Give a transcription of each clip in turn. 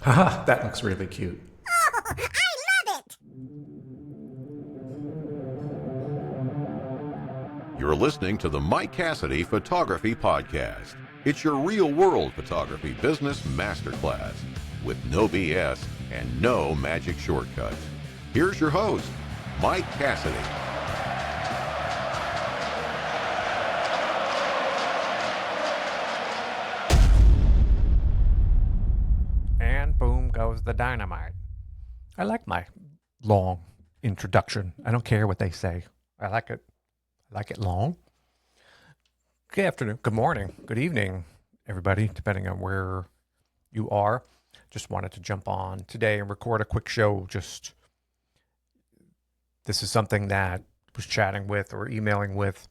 Haha, that looks really cute. Oh, I love it! You're listening to the Mike Cassidy Photography Podcast. It's your real world photography business masterclass with no BS and no magic shortcuts. Here's your host, Mike Cassidy. And boom goes the dynamite. I like my long introduction. I don't care what they say. I like it. I like it long. Good afternoon, good morning, good evening, everybody, depending on where you are. Just wanted to jump on today and record a quick show. This is something that I was chatting with or emailing with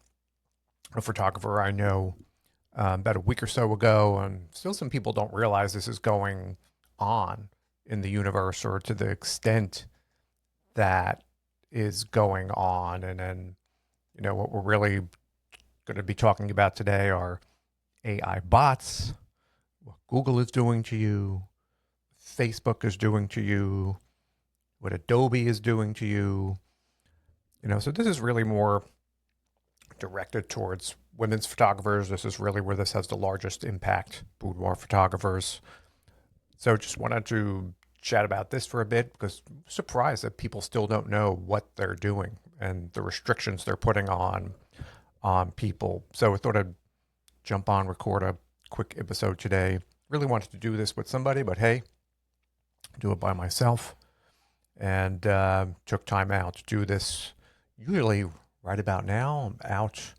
a photographer I know about a week or so ago, and still some people don't realize this is going on in the universe, or to the extent that is going on. And then, what we're really going to be talking about today are AI bots, what Google is doing to you, Facebook is doing to you, what Adobe is doing to you. So this is really more directed towards women's photographers. This is really where this has the largest impact, boudoir photographers. So just wanted to chat about this for a bit, because I'm surprised that people still don't know what they're doing and the restrictions they're putting on people. So I thought I'd jump on, record a quick episode today. Really wanted to do this with somebody, but hey, do it by myself. And took time out to do this. Usually right about now, I'm out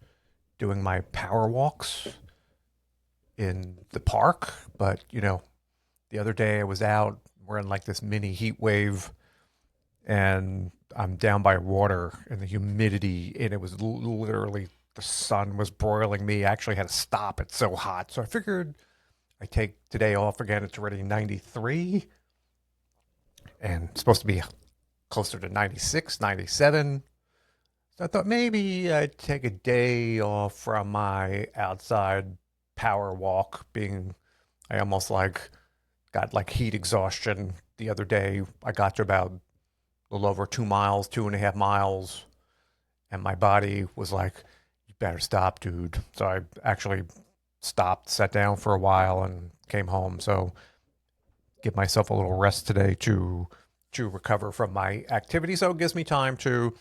doing my power walks in the park. But, the other day I was out, we're in like this mini heat wave, and I'm down by water, and the humidity, and it was literally, the sun was broiling me. I actually had to stop. It's so hot. So I figured I take today off again. It's already 93 and it's supposed to be closer to 96, 97. So I thought maybe I'd take a day off from my outside power walk. I almost got heat exhaustion the other day. I got to about a little over 2 miles, 2.5 miles, and my body was like, "You better stop, dude." So I actually stopped, sat down for a while, and came home. So give myself a little rest today to recover from my activity. So it gives me time to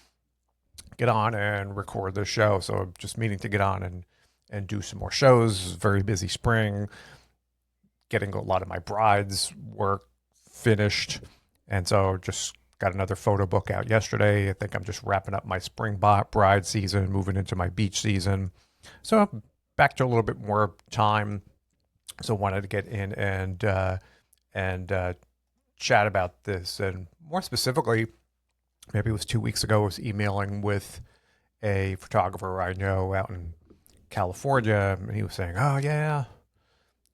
get on and record this show. So I'm just meaning to get on and do some more shows. Very busy spring, getting a lot of my brides work finished. And so just got another photo book out yesterday. I think I'm just wrapping up my spring bride season, moving into my beach season. So back to a little bit more time. So wanted to get in and chat about this. And more specifically, maybe it was 2 weeks ago, I was emailing with a photographer I know out in California, and he was saying, "Oh yeah,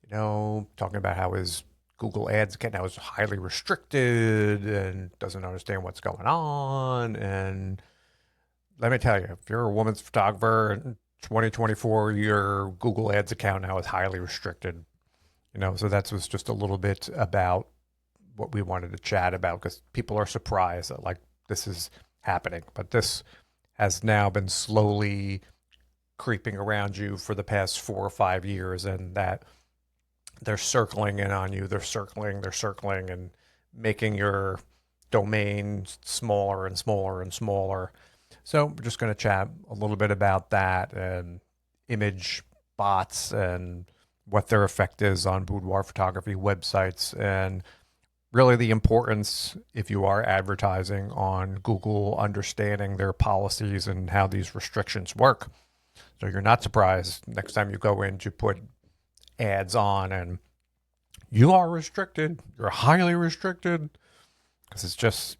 talking about how his Google Ads account now is highly restricted and doesn't understand what's going on." And let me tell you, if you're a woman's photographer in 2024, your Google Ads account now is highly restricted. So that was just a little bit about what we wanted to chat about, because people are surprised that this is happening, but this has now been slowly creeping around you for the past 4 or 5 years, and that they're circling in on you. They're circling, and making your domain smaller and smaller and smaller. So we're just going to chat a little bit about that, and image bots, and what their effect is on boudoir photography websites, and really the importance, if you are advertising on Google, understanding their policies and how these restrictions work. So you're not surprised next time you go in to put ads on and you are restricted, you're highly restricted, because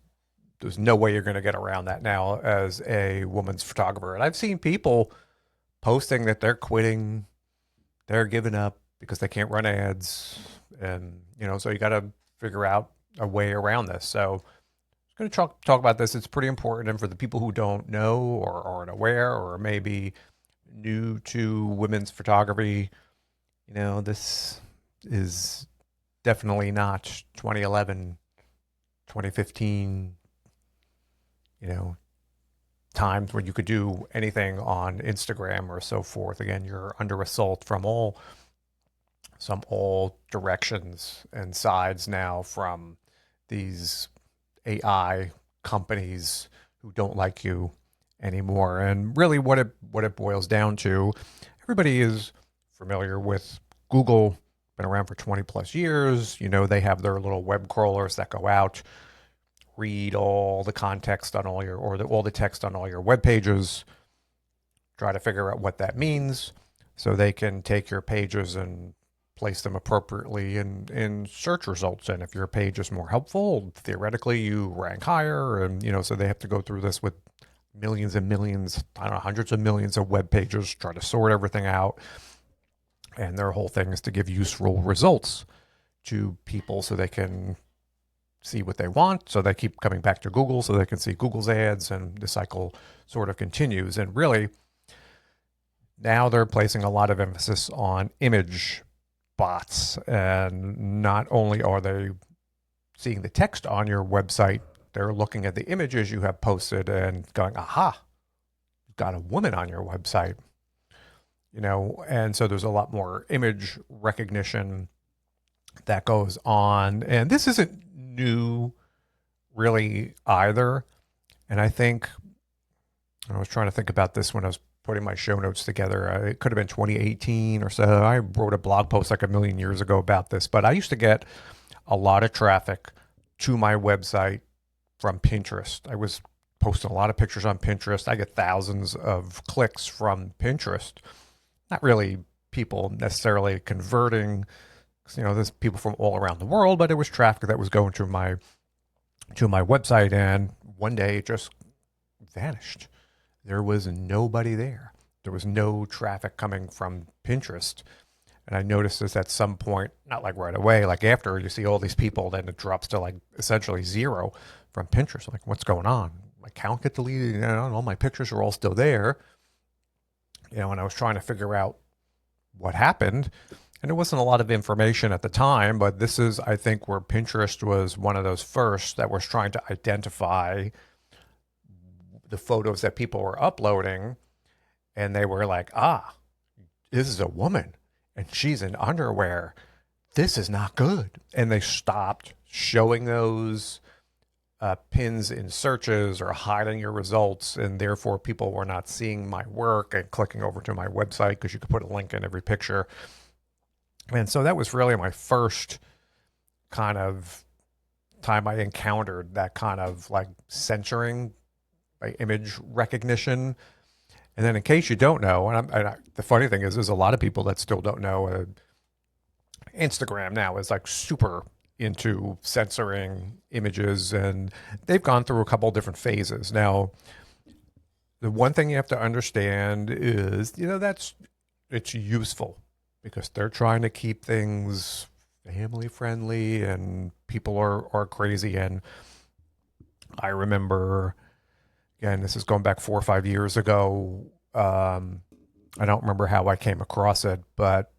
there's no way you're going to get around that now as a woman's photographer. And I've seen people posting that they're quitting, they're giving up because they can't run ads. And, so you got to figure out a way around this. So I'm going to talk about this. It's pretty important. And for the people who don't know or aren't aware, or maybe new to women's photography, this is definitely not 2011, 2015, you know, times when you could do anything on Instagram or so forth. Again, you're under assault from all directions and sides now from these AI companies who don't like you anymore. And really what it boils down to, everybody is familiar with Google, been around for 20 plus years. You know, they have their little web crawlers that go out, read all the context on all your, all the text on all your web pages, try to figure out what that means so they can take your pages and place them appropriately in search results. And if your page is more helpful, theoretically you rank higher. And, you know, so they have to go through this with millions and millions, I don't know, hundreds of millions of web pages, try to sort everything out. And their whole thing is to give useful results to people so they can see what they want. So they keep coming back to Google so they can see Google's ads, and the cycle sort of continues. And really, now they're placing a lot of emphasis on image bots. And not only are they seeing the text on your website, they're looking at the images you have posted and going, aha, you've got a woman on your website. You know, and so there's a lot more image recognition that goes on. And this isn't new really either. And I think, I was trying to think about this when I was putting my show notes together. It could have been 2018 or so. I wrote a blog post like a million years ago about this, but I used to get a lot of traffic to my website from Pinterest. I was posting a lot of pictures on Pinterest. I get thousands of clicks from Pinterest. Not really people necessarily converting, you know, there's people from all around the world, but it was traffic that was going to my website. And one day it just vanished. There was nobody there. There was no traffic coming from Pinterest. And I noticed this at some point, not like right away, like after you see all these people, then it drops to like essentially zero from Pinterest. Like, what's going on? My account get deleted, you know, and all my pictures are all still there. You know, and I was trying to figure out what happened. And there wasn't a lot of information at the time, but this is, I think, where Pinterest was one of those first that was trying to identify the photos that people were uploading. And they were like, ah, this is a woman and she's in underwear. This is not good. And they stopped showing those pins in searches or hiding your results. And therefore, people were not seeing my work and clicking over to my website because you could put a link in every picture. And so that was really my first kind of time I encountered that kind of like censoring by image recognition. And then in case you don't know, the funny thing is there's a lot of people that still don't know, Instagram now is like super into censoring images, and they've gone through a couple different phases. Now, the one thing you have to understand is, you know, it's useful because they're trying to keep things family friendly and people are crazy. And I remember, again, this is going back 4 or 5 years ago. I don't remember how I came across it, but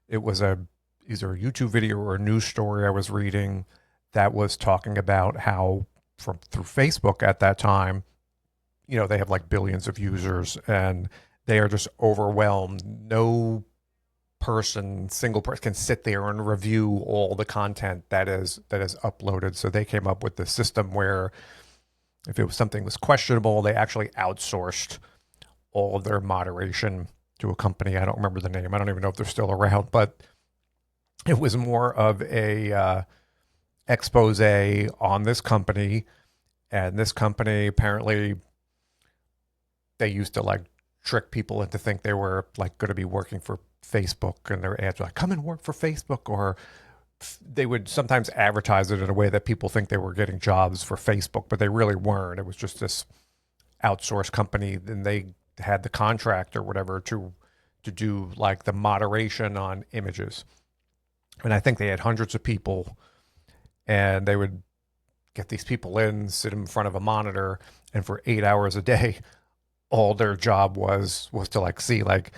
it was either a YouTube video or a news story I was reading that was talking about how through Facebook at that time, you know, they have like billions of users and they are just overwhelmed. No single person can sit there and review all the content that is uploaded. So they came up with the system where if something was questionable, they actually outsourced all of their moderation to a company. I don't remember the name. I don't even know if they're still around, but it was more of a expose on this company. And this company, apparently, they used to like trick people into think they were like going to be working for Facebook, and their ads were like, come and work for Facebook. Or they would sometimes advertise it in a way that people think they were getting jobs for Facebook, but they really weren't. It was just this outsourced company. Then they had the contract or whatever to do like the moderation on images. And I think they had hundreds of people, and they would get these people in, sit in front of a monitor, and for 8 hours a day, all their job was to like see like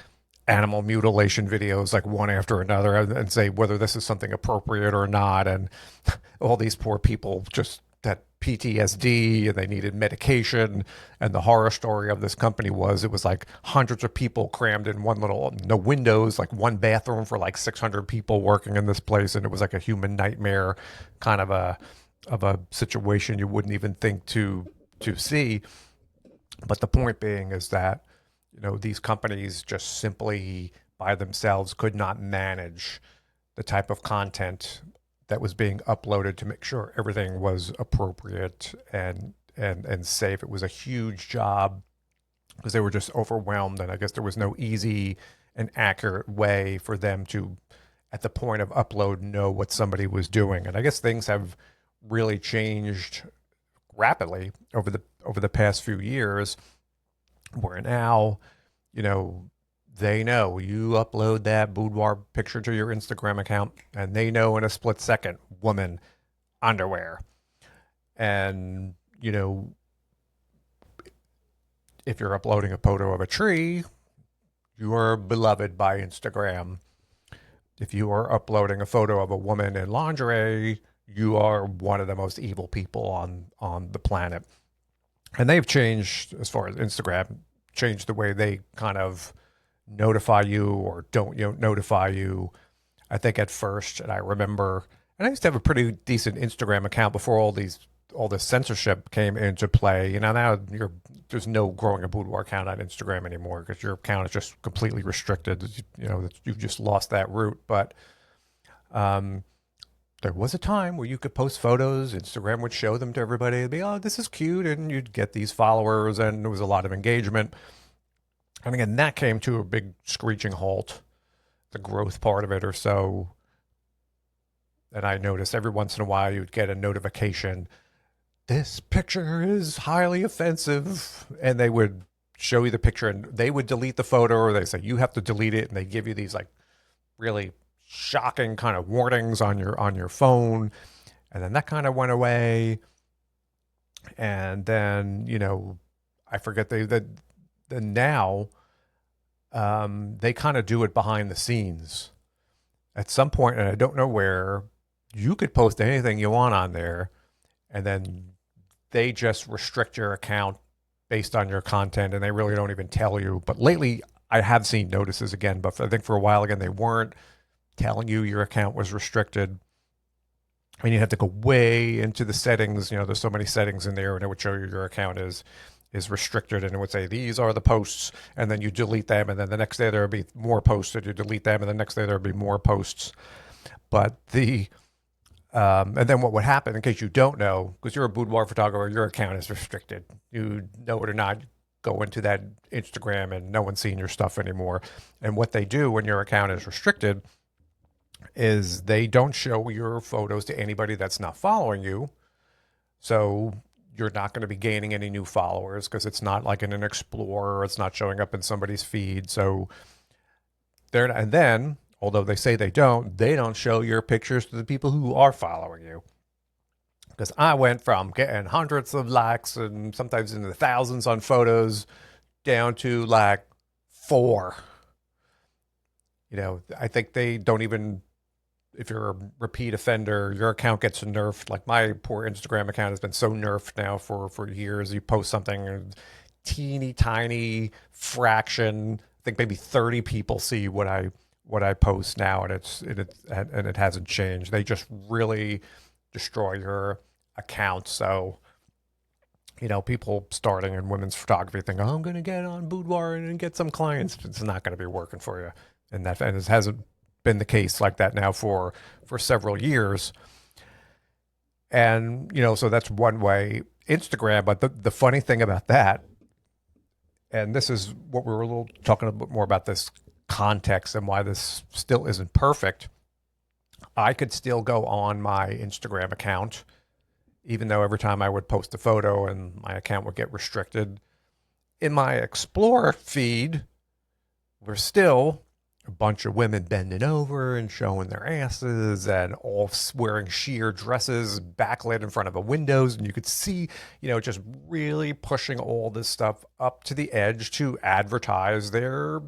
animal mutilation videos like one after another and say whether this is something appropriate or not. And all these poor people just had PTSD and they needed medication. And the horror story of this company was it was like hundreds of people crammed in one little, no windows, like one bathroom for like 600 people working in this place. And it was like a human nightmare kind of a situation you wouldn't even think to see. But the point being is that, these companies just simply by themselves could not manage the type of content that was being uploaded to make sure everything was appropriate and safe. It was a huge job because they were just overwhelmed. And I guess there was no easy and accurate way for them to, at the point of upload, know what somebody was doing. And I guess things have really changed rapidly over the past few years, where now, they know you upload that boudoir picture to your Instagram account and they know in a split second, woman, underwear. And, if you're uploading a photo of a tree, you are beloved by Instagram. If you are uploading a photo of a woman in lingerie, you are one of the most evil people on the planet. And they've changed, as far as Instagram, changed the way they kind of notify you or don't notify you. I think at first, and I remember, and I used to have a pretty decent Instagram account before all this censorship came into play. Now there's no growing a boudoir account on Instagram anymore because your account is just completely restricted. You've just lost that route. But there was a time where you could post photos, Instagram would show them to everybody. It'd be, oh, this is cute. And you'd get these followers and there was a lot of engagement. And again, that came to a big screeching halt, the growth part of it or so. And I noticed every once in a while you'd get a notification, this picture is highly offensive. And they would show you the picture and they would delete the photo, or they say, you have to delete it. And they give you these like really shocking kind of warnings on your phone. And then that kind of went away. And then, I forget now they kind of do it behind the scenes at some point, and I don't know where. You could post anything you want on there, and then they just restrict your account based on your content, and they really don't even tell you. But lately, I have seen notices again, but I think for a while again, they weren't telling you your account was restricted. And you have to go way into the settings. There's so many settings in there, and it would show you your account is restricted, and it would say these are the posts, and then you delete them, and then the next day there would be more posts, and you delete them, and the next day there would be more posts. But and then what would happen, in case you don't know, because you're a boudoir photographer, your account is restricted. You know it or not, go into that Instagram and no one's seeing your stuff anymore. And what they do when your account is restricted is they don't show your photos to anybody that's not following you. So you're not going to be gaining any new followers because it's not like in an Explorer. It's not showing up in somebody's feed. So and then, although they say they don't show your pictures to the people who are following you. Because I went from getting hundreds of likes and sometimes in the thousands on photos down to like 4. I think they don't even, if you're a repeat offender, your account gets nerfed. Like my poor Instagram account has been so nerfed now for years. You post something, a teeny tiny fraction, I think maybe 30 people see what I post now, and it hasn't changed. They just really destroy your account. So, people starting in women's photography think, oh, I'm going to get on Boudoir and get some clients. It's not going to be working for you. And it hasn't been the case like that now for several years. And, so that's one way. Instagram, but the funny thing about that, and this is what we were talking a bit more about, this context and why this still isn't perfect. I could still go on my Instagram account, even though every time I would post a photo and my account would get restricted. In my Explore feed, we're still a bunch of women bending over and showing their asses and all wearing sheer dresses backlit in front of the windows. And you could see, just really pushing all this stuff up to the edge to advertise their,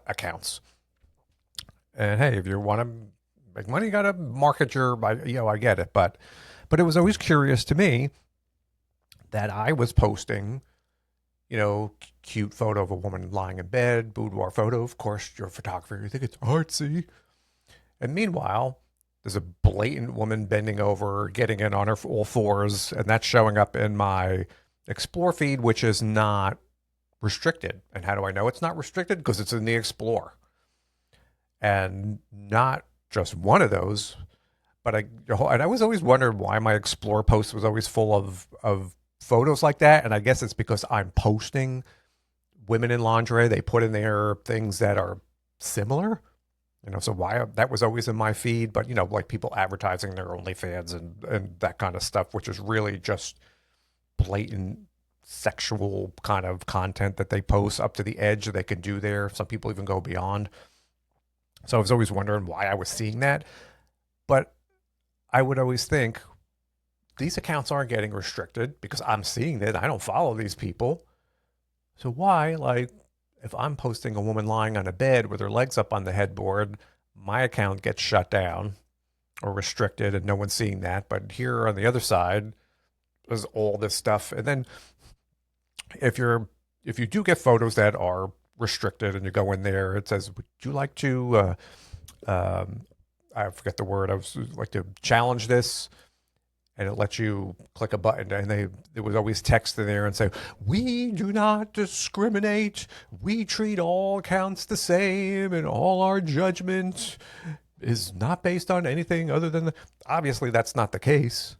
accounts. And hey, if you want to make money, you got to market I get it. But it was always curious to me that I was posting, cute photo of a woman lying in bed, boudoir photo. Of course, you're a photographer, you think it's artsy. And meanwhile, there's a blatant woman bending over, getting in on her all fours, and that's showing up in my Explore feed, which is not restricted. And how do I know it's not restricted? Because it's in the Explore. And not just one of those, but I was always wondering why my Explore post was always full of photos like that. And I guess it's because I'm posting women in lingerie. They put in there things that are similar, so why that was always in my feed. But, like people advertising their OnlyFans and that kind of stuff, which is really just blatant sexual kind of content that they post up to the edge that they can do there. Some people even go beyond. So I was always wondering why I was seeing that. But I would always think these accounts aren't getting restricted because I'm seeing it. I don't follow these people. So why, if I'm posting a woman lying on a bed with her legs up on the headboard, my account gets shut down or restricted and no one's seeing that. But here on the other side, there's all this stuff. And then if you do get photos that are restricted and you go in there, it says, would you like to, I forget the word, I was like to challenge this. And it lets you click a button, and there was always text in there and say, we do not discriminate. We treat all accounts the same, and all our judgment is not based on anything other than obviously that's not the case.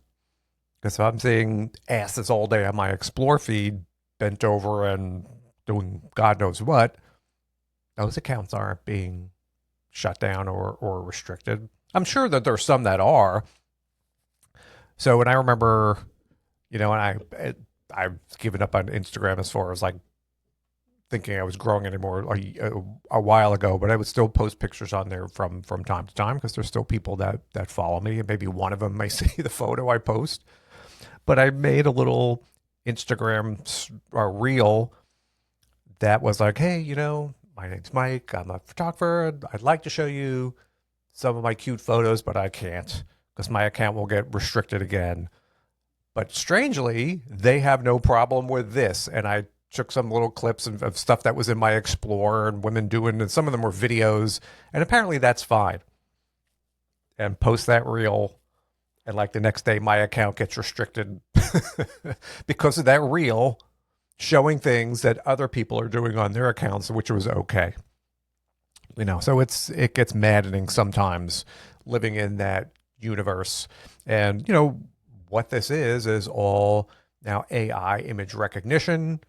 Because if I'm seeing asses all day on my Explore feed, bent over and doing God knows what, those accounts aren't being shut down or restricted. I'm sure that there's some that are. So when I remember, and I've given up on Instagram as far as thinking I was growing anymore a while ago, but I would still post pictures on there from time to time because there's still people that follow me, and maybe one of them may see the photo I post. But I made a little Instagram reel that was like, hey, my name's Mike. I'm a photographer. I'd like to show you some of my cute photos, but I can't because my account will get restricted again. But strangely, they have no problem with this. And I took some little clips of stuff that was in my Explore and women doing, and some of them were videos. And apparently that's fine. And post that reel. And the next day, my account gets restricted because of that reel showing things that other people are doing on their accounts, which was okay. So it gets maddening sometimes living in that universe. And, what this is all now AI image recognition.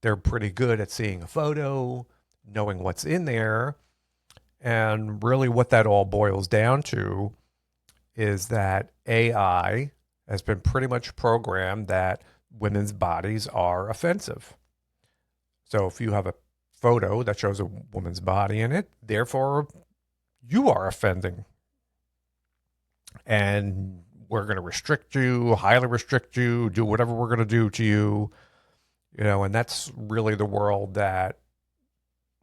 They're pretty good at seeing a photo, knowing what's in there. And really what that all boils down to is that AI has been pretty much programmed that women's bodies are offensive. So if you have a photo that shows a woman's body in it, therefore you are offending. And we're going to restrict you, highly restrict you, do whatever we're going to do to you. And that's really the world that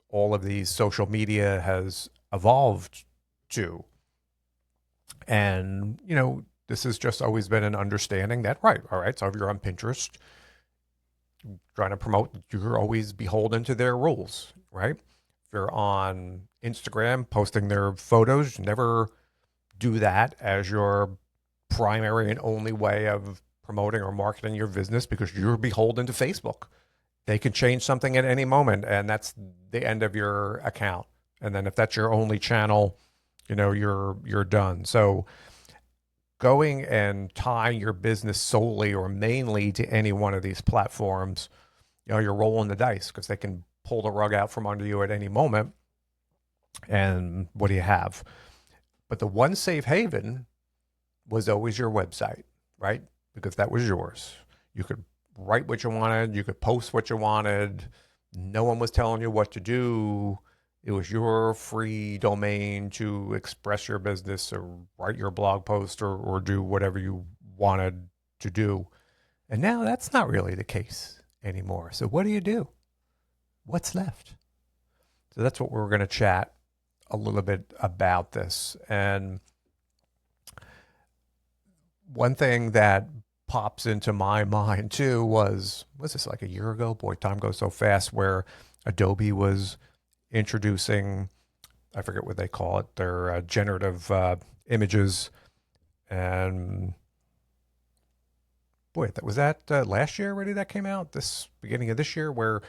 all of these social media has evolved to. And, this has just always been an understanding that, right, all right, so if you're on Pinterest trying to promote, you're always beholden to their rules, right? If you're on Instagram posting their photos, never do that as your primary and only way of promoting or marketing your business because you're beholden to Facebook. They can change something at any moment, and that's the end of your account. And then if that's your only channel, you're done. So going and tying your business solely or mainly to any one of these platforms, you're rolling the dice because they can pull the rug out from under you at any moment. And what do you have? But the one safe haven was always your website, right? Because that was yours. You could write what you wanted. You could post what you wanted. No one was telling you what to do. It was your free domain to express your business or write your blog post or do whatever you wanted to do. And now that's not really the case anymore. So what do you do? What's left? So that's what we're going to chat a little bit about this. And one thing that pops into my mind too was this like a year ago? Boy, time goes so fast, where Adobe was introducing, I forget what they call it, their generative images. And boy, that was last year already that came out, this beginning of this year, where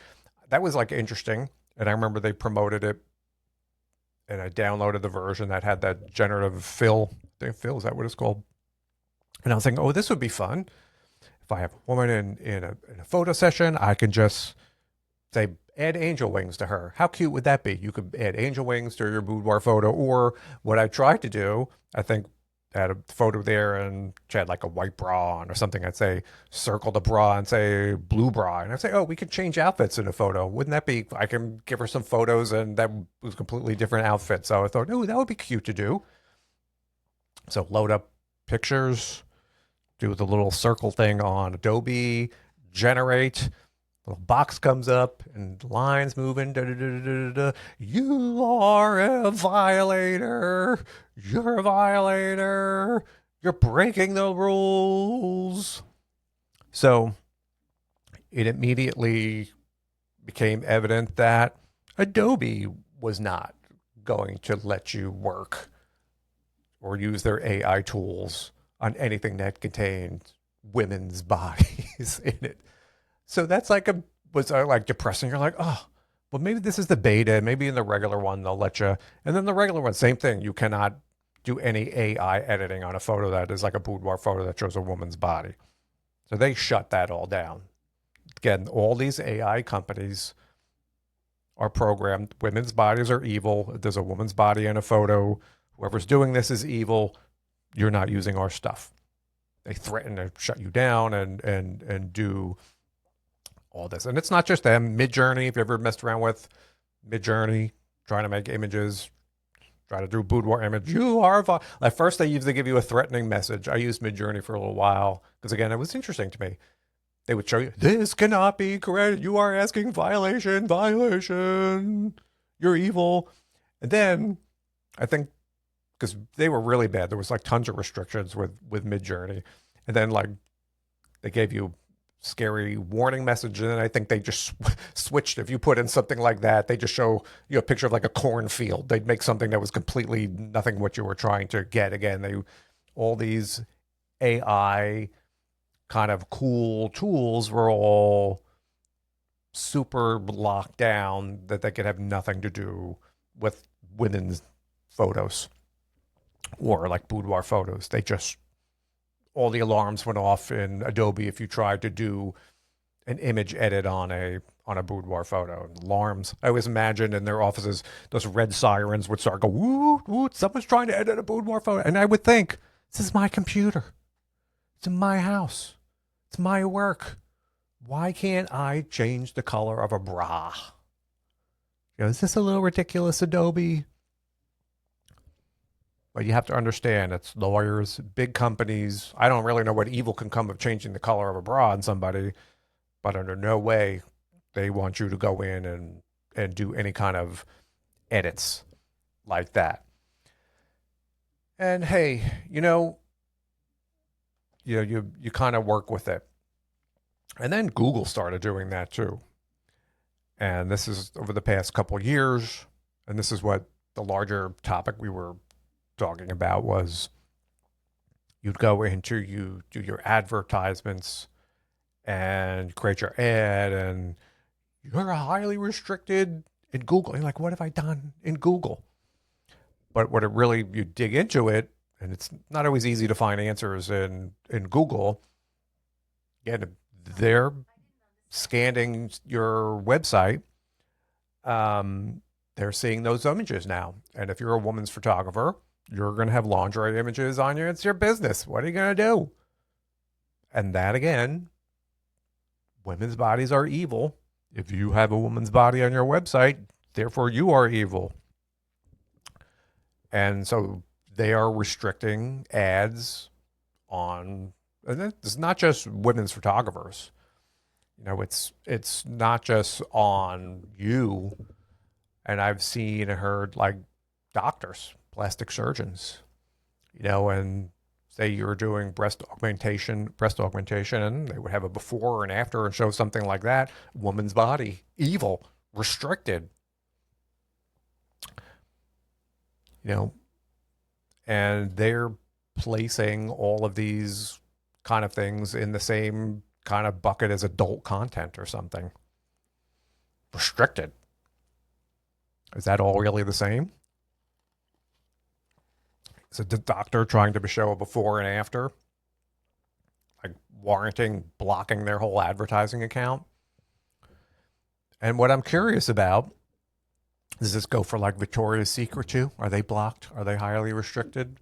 that was like interesting. And I remember they promoted it, and I downloaded the version that had that generative fill. Is that what it's called? And I was thinking, oh, this would be fun. If I have a woman in a photo session, I can just say, add angel wings to her. How cute would that be? You could add angel wings to your boudoir photo. Or what I tried to do, I think I had a photo there and she had like a white bra on or something. I'd say, circle the bra and say blue bra. And I'd say, oh, we could change outfits in a photo. Wouldn't that be, I can give her some photos and that was a completely different outfit. So I thought, oh, that would be cute to do. So load up pictures, do the little circle thing on Adobe, generate, little box comes up and lines moving. Da, da, da, da, da, da. You are a violator. You're a violator. You're breaking the rules. So it immediately became evident that Adobe was not going to let you work or use their AI tools on anything that contained women's bodies in it. So that's was like depressing. You're like, oh, well, maybe this is the beta. Maybe in the regular one, they'll let you. And then the regular one, same thing. You cannot do any AI editing on a photo that is like a boudoir photo that shows a woman's body. So they shut that all down. Again, all these AI companies are programmed. Women's bodies are evil. If there's a woman's body in a photo, whoever's doing this is evil. You're not using our stuff. They threaten to shut you down and do all this. And it's not just them. Midjourney, if you ever messed around with Midjourney, trying to make images, try to do boudoir image, you are at first they usually give you a threatening message. I used Midjourney for a little while because, again, it was interesting to me. They would show you, this cannot be correct. You are asking violation. You're evil. And then I think, because they were really bad, there was like tons of restrictions with Midjourney. And then like they gave you scary warning message, and then I think they just switched. If you put in something like that, they just show you a picture of like a cornfield. They'd make something that was completely nothing what you were trying to get. Again, all these AI kind of cool tools were all super locked down that they could have nothing to do with women's photos or like boudoir photos. They just, all the alarms went off in Adobe if you tried to do an image edit on a boudoir photo. Alarms. I always imagined in their offices, those red sirens would start going, woo, woo, someone's trying to edit a boudoir photo. And I would think, this is my computer. It's in my house. It's my work. Why can't I change the color of a bra? Is this a little ridiculous, Adobe? But you have to understand, it's lawyers, big companies. I don't really know what evil can come of changing the color of a bra on somebody, but under no way they want you to go in and do any kind of edits like that. And hey, you kind of work with it. And then Google started doing that too. And this is over the past couple of years. And this is what the larger topic we were talking about was, you'd go into, you do your advertisements and create your ad, and you're highly restricted in Google. You're like, what have I done in Google? But what it really, you dig into it, and it's not always easy to find answers in Google. Again, they're scanning your website. They're seeing those images now. And if you're a woman's photographer, you're going to have lingerie images on you. It's your business. What are you going to do? And that, again, women's bodies are evil. If you have a woman's body on your website, Therefore, you are evil. And so they are restricting ads on, and it's not just women's photographers. It's not just on you. And I've seen and heard like doctors, plastic surgeons, and say you're doing breast augmentation, and they would have a before and after and show something like that. Woman's body, evil, restricted, you know, and they're placing all of these kind of things in the same kind of bucket as adult content or something. Restricted. Is that all really the same? Is it the doctor trying to show a before and after? Like warranting blocking their whole advertising account? And what I'm curious about, does this go for like Victoria's Secret too? Are they blocked? Are they highly restricted?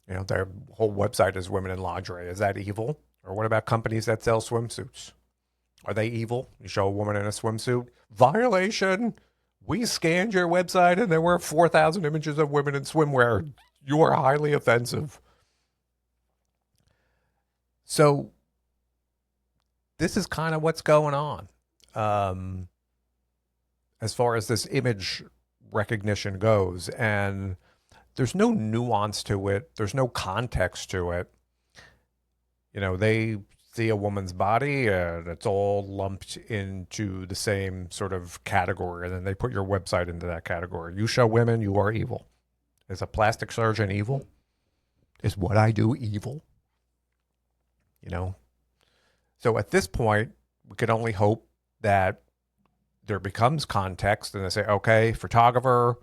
Their whole website is women in lingerie. Is that evil? Or what about companies that sell swimsuits? Are they evil? You show a woman in a swimsuit? Violation! We scanned your website and there were 4,000 images of women in swimwear. You are highly offensive. So this is kind of what's going on. As far as this image recognition goes, and there's no nuance to it. There's no context to it. They see a woman's body and it's all lumped into the same sort of category, and then they put your website into that category. You show women, you are evil. Is a plastic surgeon evil? Is what I do evil? So at this point, we could only hope that there becomes context and they say, okay, photographer,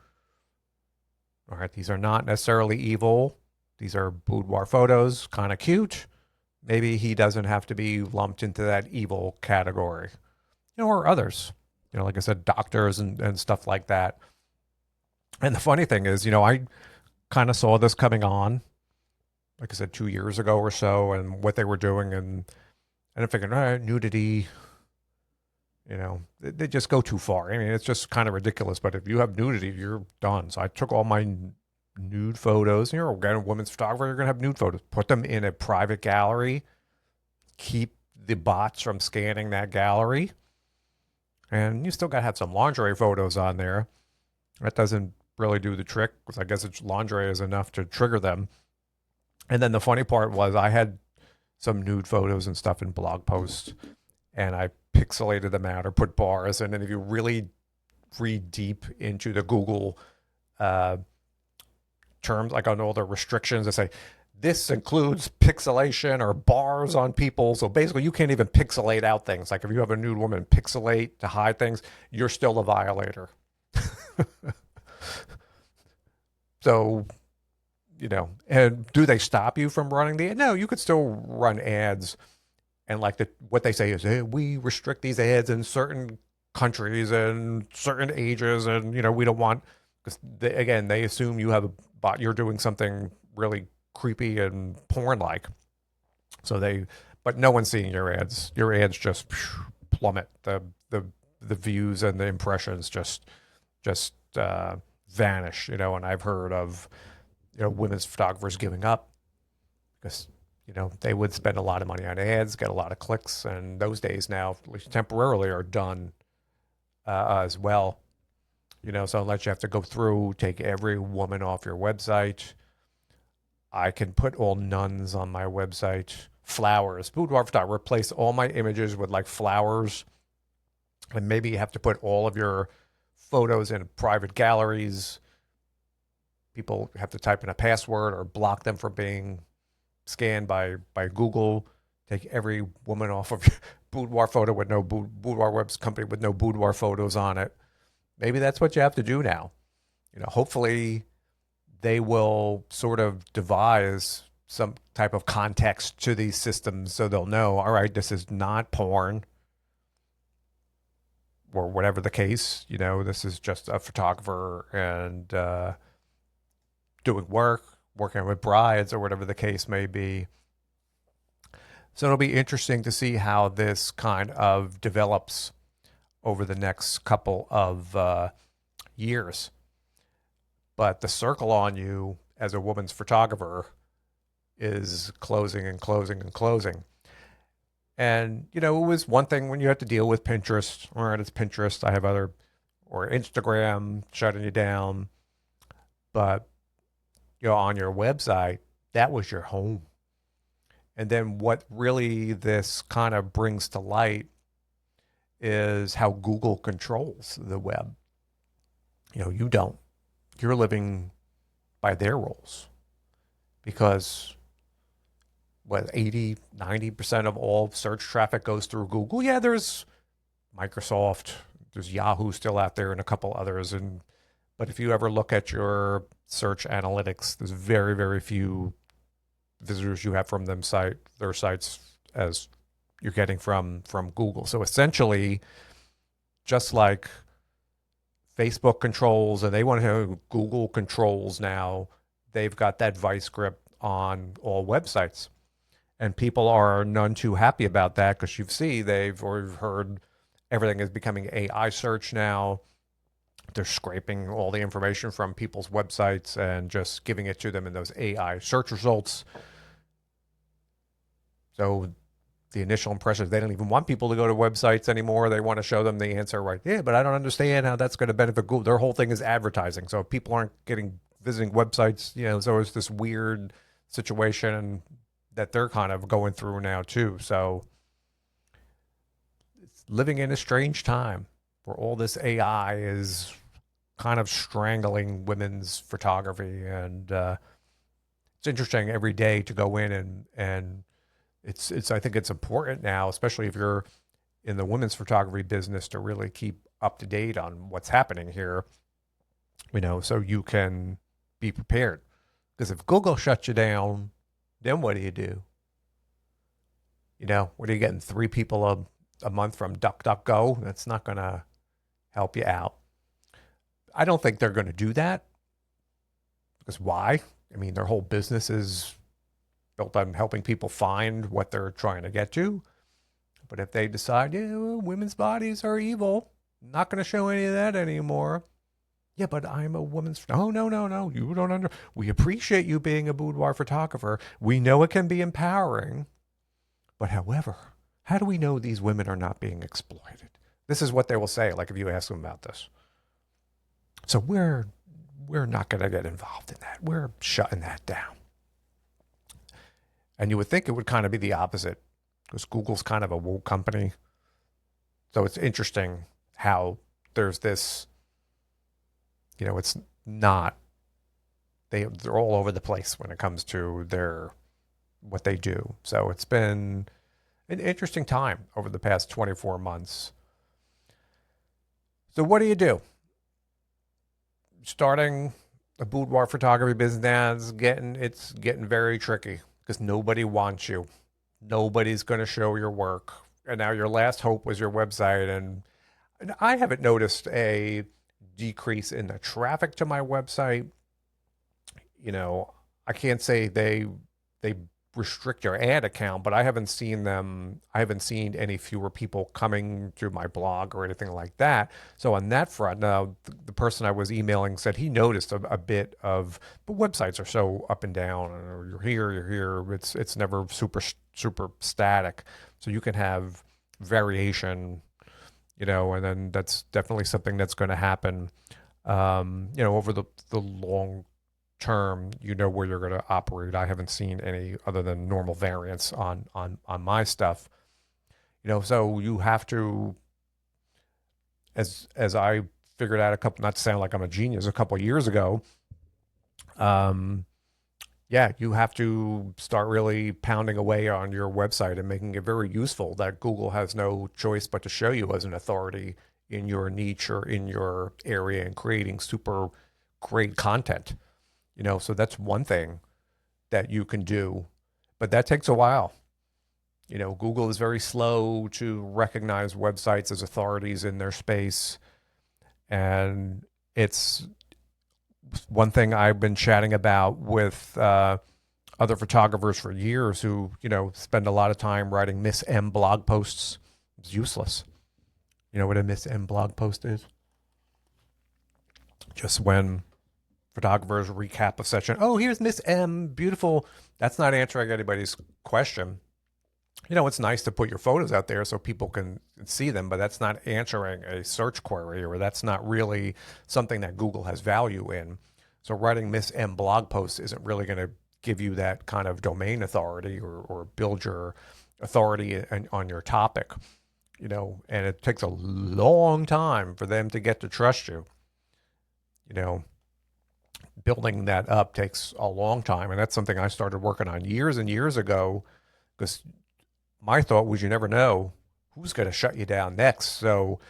all right, these are not necessarily evil. These are boudoir photos, kind of cute. Maybe he doesn't have to be lumped into that evil category, or others, like I said, doctors and stuff like that. And the funny thing is, I kind of saw this coming on, like I said, 2 years ago or so, and what they were doing. And I'm thinking, all right, nudity, they just go too far. I mean, it's just kind of ridiculous. But if you have nudity, you're done. So I took all my nude photos. You're a women's photographer, you're going to have nude photos. Put them in a private gallery. Keep the bots from scanning that gallery. And you still got to have some lingerie photos on there. That doesn't really do the trick, because I guess it's lingerie is enough to trigger them. And then the funny part was I had some nude photos and stuff in blog posts, and I pixelated them out or put bars. And then if you really read deep into the Google terms, like on all the restrictions, they say this includes pixelation or bars on people. So basically you can't even pixelate out things. Like if you have a nude woman pixelate to hide things, you're still a violator. So, and do they stop you from running the ad? No, you could still run ads. And like what they say is, hey, we restrict these ads in certain countries and certain ages. And, we don't want, because they assume you have a bot, you're doing something really creepy and porn-like. But no one's seeing your ads. Your ads just plummet. The views and the impressions just vanish, and I've heard of, women's photographers giving up because, they would spend a lot of money on ads, get a lot of clicks, and those days now, at least temporarily, are done as well. So unless you have to go through, take every woman off your website, I can put all nuns on my website, flowers, boudoir photography, replace all my images with like flowers, and maybe you have to put all of your photos in private galleries. People have to type in a password or block them from being scanned by Google. Take every woman off of your boudoir photo with no boudoir webs company with no boudoir photos on it. Maybe that's what you have to do now. Hopefully they will sort of devise some type of context to these systems so they'll know, all right, this is not porn, or whatever the case, this is just a photographer and doing working with brides, or whatever the case may be. So it'll be interesting to see how this kind of develops over the next couple of years. But the circle on you as a woman's photographer is closing and closing and closing. And, it was one thing when you had to deal with Pinterest. All right, it's Pinterest. I have other, or Instagram shutting you down. But, on your website, that was your home. And then what really this kind of brings to light is how Google controls the web. You don't. You're living by their rules because 80, 90% of all search traffic goes through Google. Yeah, there's Microsoft, there's Yahoo still out there and a couple others. But if you ever look at your search analytics, there's very, very few visitors you have from their sites as you're getting from Google. So essentially, just like Facebook controls and they want to have Google controls now, they've got that vice grip on all websites. And people are none too happy about that because they've heard everything is becoming AI search now. They're scraping all the information from people's websites and just giving it to them in those AI search results. So the initial impression is they don't even want people to go to websites anymore. They want to show them the answer right there, but I don't understand how that's going to benefit Google. Their whole thing is advertising. So if people aren't visiting websites, so it's this weird situation that they're kind of going through now too. So it's living in a strange time where all this AI is kind of strangling women's photography. And it's interesting every day to go in and it's I think it's important now, especially if you're in the women's photography business, to really keep up to date on what's happening here, so you can be prepared. Because if Google shuts you down, then what do you do? What are you getting? 3 people a month from DuckDuckGo? That's not going to help you out. I don't think they're going to do that. Because why? I mean, their whole business is built on helping people find what they're trying to get to. But if they decide, women's bodies are evil, I'm not going to show any of that anymore. Yeah, but I'm a woman's... No. You don't We appreciate you being a boudoir photographer. We know it can be empowering. But however, how do we know these women are not being exploited? This is what they will say, like if you ask them about this. So we're not going to get involved in that. We're shutting that down. And you would think it would kind of be the opposite because Google's kind of a woke company. So it's interesting how there's this, it's not, they're all over the place when it comes to what they do. So it's been an interesting time over the past 24 months. So what do? Starting a boudoir photography business now is getting very tricky. Because nobody wants you. Nobody's going to show your work. And now your last hope was your website. And I haven't noticed a decrease in the traffic to my website. I can't say they restrict your ad account, but I haven't seen any fewer people coming to my blog or anything like that. So on that front, now the person I was emailing said he noticed a bit of, but websites are so up and down, or you're here. It's never super static. So you can have variation, and then that's definitely something that's going to happen, over the long term, where you're going to operate. I haven't seen any other than normal variance on my stuff. So you have to, as I figured out not to sound like I'm a genius, a couple of years ago, you have to start really pounding away on your website and making it very useful that Google has no choice but to show you as an authority in your niche or in your area and creating super great content. So that's one thing that you can do, but that takes a while. Google is very slow to recognize websites as authorities in their space. And it's one thing I've been chatting about with other photographers for years who, spend a lot of time writing Miss M blog posts. It's useless. You know what a Miss M blog post is? Just when photographers recap a session. Oh, here's Miss M, beautiful. That's not answering anybody's question. You know, it's nice to put your photos out there so people can see them, but that's not answering a search query, or that's not really something that Google has value in. So writing Miss M blog posts isn't really going to give you that kind of domain authority, or build your authority on your topic, you know, and it takes a long time for them to get to trust you. You know, building that up takes a long time. And that's something I started working on years and years ago, because my thought was you never know who's going to shut you down next. So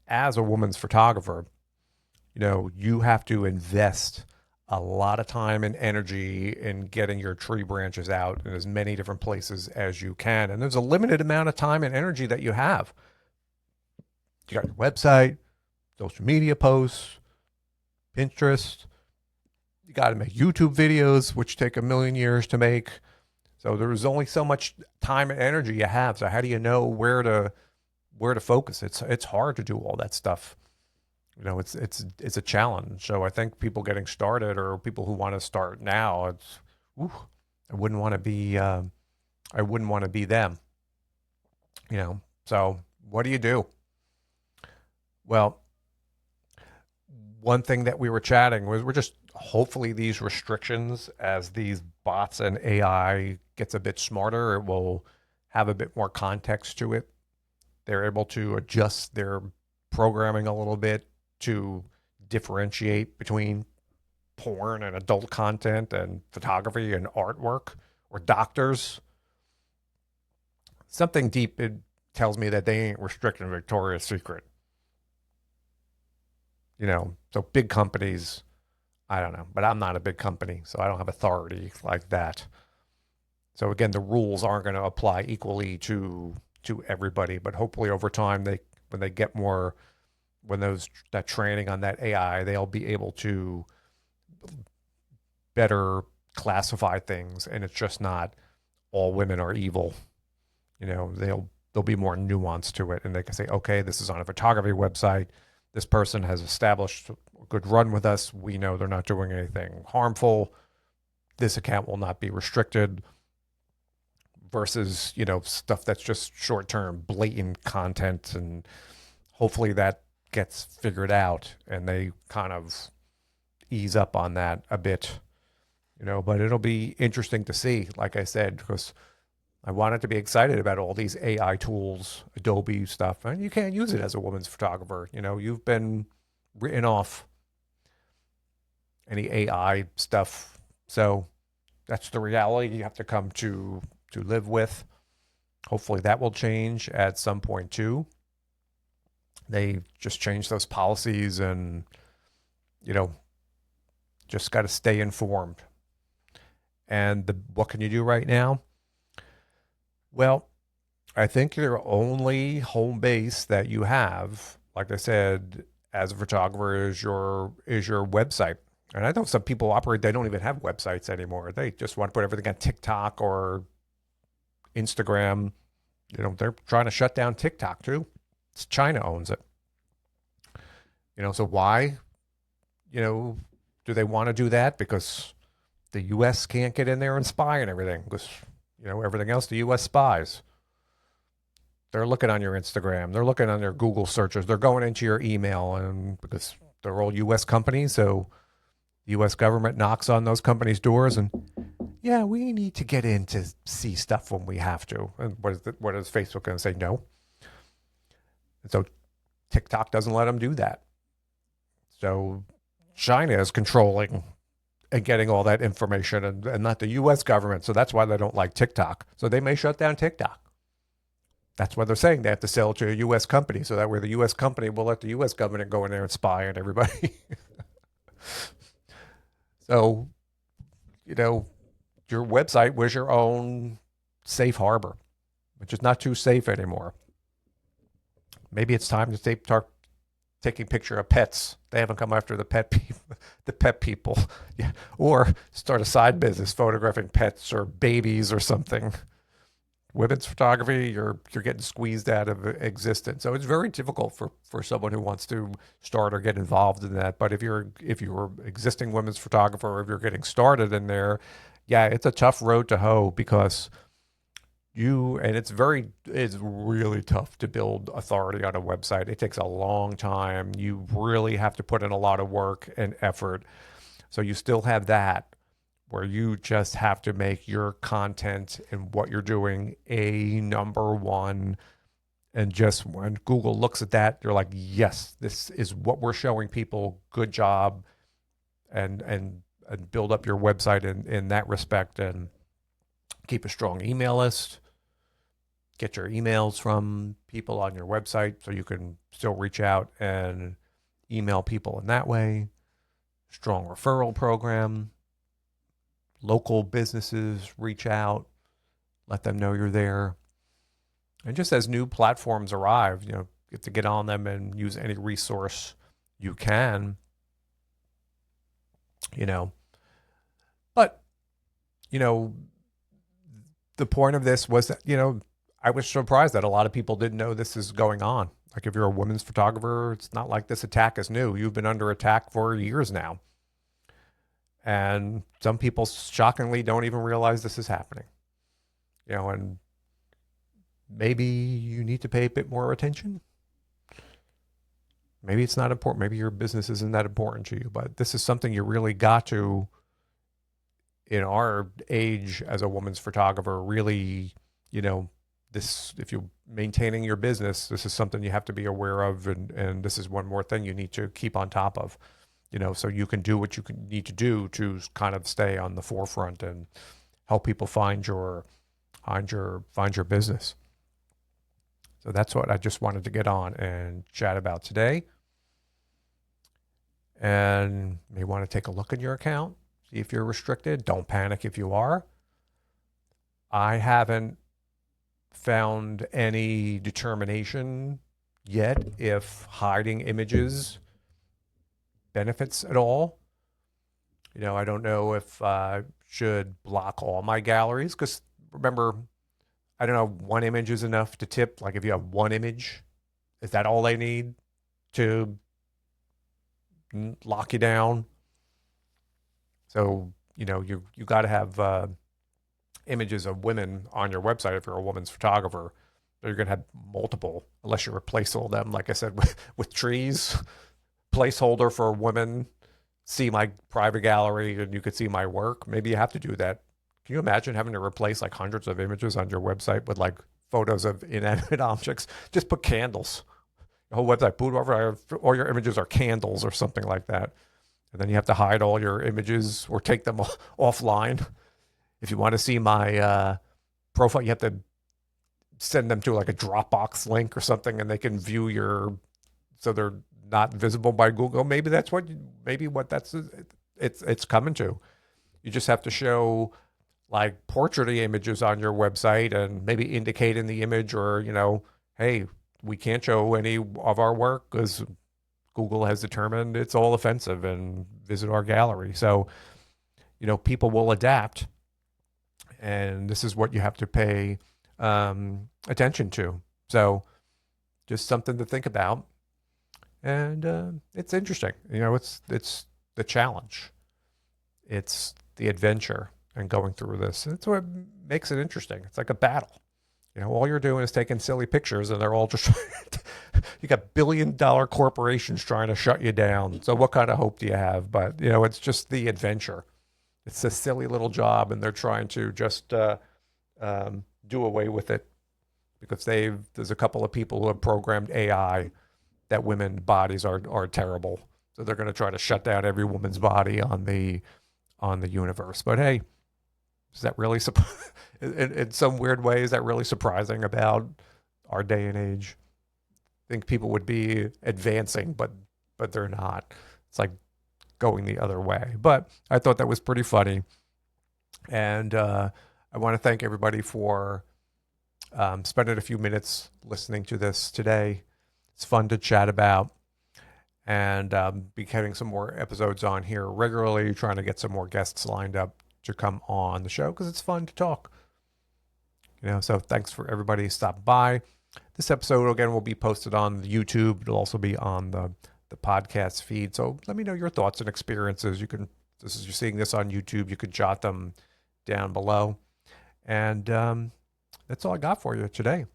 as a woman's photographer, you know, you have to invest a lot of time and energy in getting your tree branches out in as many different places as you can. And there's a limited amount of time and energy that you have. You got your website, social media posts, Pinterest. You got to make YouTube videos, which take a million years to make. So there's only so much time and energy you have. So how do you know where to focus? It's hard to do all that stuff. You know, it's a challenge. So I think people getting started, or people who want to start now, I wouldn't want to be them. You know. So what do you do? Well, one thing that we were chatting was, we're just, hopefully these restrictions, as these bots and AI gets a bit smarter, it will have a bit more context to it. They're able to adjust their programming a little bit to differentiate between porn and adult content and photography and artwork, or doctors. Something deep, it tells me that they ain't restricting Victoria's Secret. You know, so big companies, I don't know, but I'm not a big company, so I don't have authority like that. So again, the rules aren't going to apply equally to everybody, but hopefully over time, when they get more, that training on that AI, they'll be able to better classify things, and it's just not all women are evil. You know, there'll be more nuance to it, and they can say, okay, this is on a photography website. This person has established a good run with us. We know they're not doing anything harmful. This account will not be restricted, versus, you know, stuff that's just short-term, blatant content. And hopefully that gets figured out and they kind of ease up on that a bit, you know, but it'll be interesting to see, like I said, because I wanted to be excited about all these AI tools, Adobe stuff, and you can't use it as a woman's photographer. You know, you've been written off any AI stuff. So that's the reality you have to come to live with. Hopefully that will change at some point too. They just changed those policies, and, you know, just got to stay informed. And what can you do right now? Well, I think your only home base that you have, like I said, as a photographer, is your website. And I know some people operate, they don't even have websites anymore. They just want to put everything on TikTok or Instagram. You know, they're trying to shut down TikTok too. China owns it. You know, so why, you know, do they want to do that? Because the U.S. can't get in there and spy and everything. Because, you know, everything else, the U.S. spies. They're looking on your Instagram. They're looking on their Google searches. They're going into your email, and because they're all U.S. companies, so the U.S. government knocks on those companies' doors, and yeah, we need to get in to see stuff when we have to. And what is Facebook going to say? No. And so TikTok doesn't let them do that. So China is controlling and getting all that information, and not the U.S. government. So that's why they don't like TikTok. So they may shut down TikTok. That's why they're saying they have to sell to a U.S. company, so that way the U.S. company will let the U.S. government go in there and spy on everybody. So, you know, your website was your own safe harbor, which is not too safe anymore. Maybe it's time to start taking picture of pets. They haven't come after the pet people, yeah. Or start a side business photographing pets or babies or something. women's photography, you're getting squeezed out of existence. So it's very difficult for someone who wants to start or get involved in that. But if you're existing women's photographer, or if you're getting started in there, yeah, it's a tough road to hoe because it's really tough to build authority on a website. It takes a long time. You really have to put in a lot of work and effort. So you still have that where you just have to make your content and what you're doing a number one. And just when Google looks at that, you're like, yes, this is what we're showing people. Good job. And build up your website in that respect, and keep a strong email list. Get your emails from people on your website so you can still reach out and email people in that way. Strong referral program. Local businesses reach out, let them know you're there. And just as new platforms arrive, you have to get on them and use any resource you can, But, the point of this was that, I was surprised that a lot of people didn't know this is going on. Like if you're a women's photographer, it's not like this attack is new. You've been under attack for years now. And some people shockingly don't even realize this is happening. And maybe you need to pay a bit more attention. Maybe it's not important. Maybe your business isn't that important to you, but this is something you really got to, in our age as a woman's photographer, really, if you're maintaining your business, this is something you have to be aware of. And this is one more thing you need to keep on top of, so you can do what you need to do to kind of stay on the forefront and help people find your business. So that's what I just wanted to get on and chat about today. And you may want to take a look at your account, see if you're restricted. Don't panic if you are. I haven't found any determination yet if hiding images benefits at all. I don't know if I should block all my galleries, because remember, I don't know, one image is enough to tip. Like if you have one image, is that all they need to lock you down? So, you got to have images of women on your website if you're a woman's photographer. You're going to have multiple, unless you replace all of them, like I said, with trees. Placeholder for women, see my private gallery, and you could see my work. Maybe you have to do that. Can you imagine having to replace like hundreds of images on your website with like photos of inanimate objects? Just put candles. The whole website, Boudoir, all your images are candles or something like that. And then you have to hide all your images or take them offline. If you want to see my profile, you have to send them to like a Dropbox link or something, and they can view so they're not visible by Google. Maybe that's it's coming to. You just have to show like portrait images on your website and maybe indicate in the image, or, hey, we can't show any of our work because Google has determined it's all offensive and visit our gallery. So, people will adapt, and this is what you have to pay attention to. So just something to think about. And it's interesting. It's the challenge. It's the adventure and going through this. That's what makes it interesting. It's like a battle. All you're doing is taking silly pictures, and they're all just you got billion-dollar corporations trying to shut you down. So what kind of hope do you have? But, it's just the adventure. It's a silly little job, and they're trying to just do away with it because there's a couple of people who have programmed AI that women's bodies are terrible. So they're going to try to shut down every woman's body on the universe. But hey, is that really in some weird way, is that really surprising about our day and age? I think people would be advancing, but they're not. It's like going the other way. But I thought that was pretty funny. And I want to thank everybody for spending a few minutes listening to this today. It's fun to chat about, and be having some more episodes on here regularly, trying to get some more guests lined up to come on the show because it's fun to talk. So thanks for everybody stopping by. This episode, again, will be posted on YouTube. It'll also be on the podcast feed. So let me know your thoughts and experiences. As you're seeing this on YouTube, you could jot them down below. And that's all I got for you today.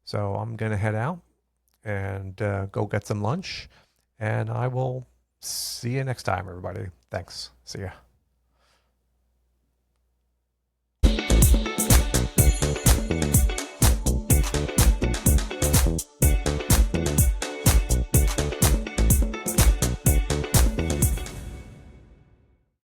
So I'm going to head out and go get some lunch. And I will see you next time, everybody. Thanks. See ya.